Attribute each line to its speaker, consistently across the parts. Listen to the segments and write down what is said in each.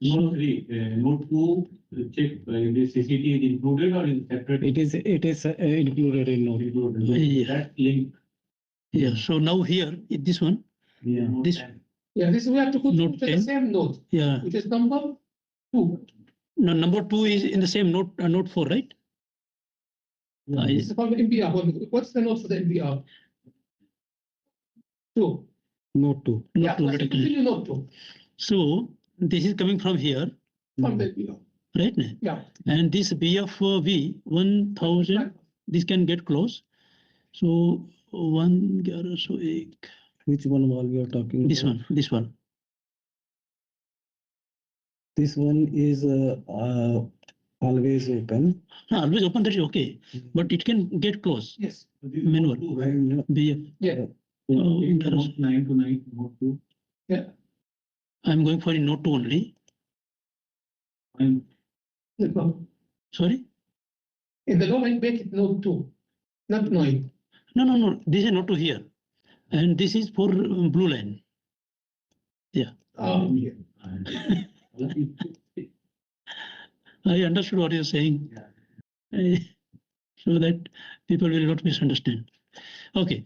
Speaker 1: Note 3, note 2, check the CCT is included or is separate?
Speaker 2: It is included in note.
Speaker 1: Included.
Speaker 3: Yeah.
Speaker 1: That link.
Speaker 3: Yeah. So now here, this one,
Speaker 2: Yeah.
Speaker 1: Note
Speaker 3: This-
Speaker 1: 10.
Speaker 4: Yeah, this we have to put
Speaker 3: Note
Speaker 4: to the
Speaker 3: 10.
Speaker 4: same note,
Speaker 3: yeah.
Speaker 4: which is number 2.
Speaker 3: No, number 2 is in the same note, note 4, right?
Speaker 2: Yeah.
Speaker 4: This is called MBR. What's the note for the MBR? 2.
Speaker 2: Note 2.
Speaker 3: Note
Speaker 4: Yeah,
Speaker 3: 2,
Speaker 4: let's
Speaker 3: let it
Speaker 4: continue note 2
Speaker 3: So this is coming from here,
Speaker 4: from the MBR.
Speaker 3: right?
Speaker 4: Yeah.
Speaker 3: And this BFV 1000, this can get close. So 1, so ek.
Speaker 2: Which one wall we are talking?
Speaker 3: This
Speaker 2: about?
Speaker 3: one, this one.
Speaker 2: This one is always open.
Speaker 3: No, always open, that is okay, but it can get close.
Speaker 4: Yes.
Speaker 1: So this is
Speaker 3: Manual.
Speaker 1: note 2, right?
Speaker 3: BF.
Speaker 4: Yeah.
Speaker 3: Oh,
Speaker 1: Take
Speaker 3: there is-
Speaker 1: note 9 to 9, note 2.
Speaker 4: Yeah.
Speaker 3: I'm going for a note 2 only.
Speaker 1: And
Speaker 4: No.
Speaker 3: Sorry?
Speaker 4: In the domain, make it note 2, not 9.
Speaker 3: No. This is note 2 here. And this is for blue line.
Speaker 4: Yeah.
Speaker 3: I understood what you're saying.
Speaker 1: Yeah.
Speaker 3: So that people will not misunderstand. Okay.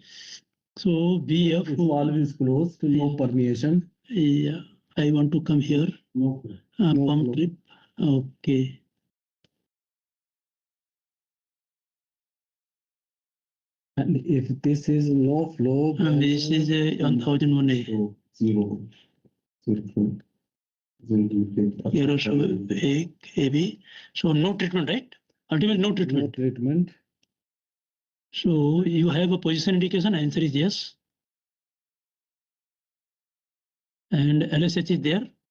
Speaker 3: So BF.
Speaker 2: It's always closed, no permeation.
Speaker 3: Yeah, I want to come here.
Speaker 1: No.
Speaker 2: No
Speaker 3: Pump
Speaker 2: flow.
Speaker 3: clip. Okay.
Speaker 2: And if this is no flow,
Speaker 3: And this is 1001A.
Speaker 2: so zero.
Speaker 3: Here also AB. So no treatment, right? Ultimately no
Speaker 2: No
Speaker 3: treatment.
Speaker 2: treatment.
Speaker 3: So you have a position indication, answer is yes. And LSH is there.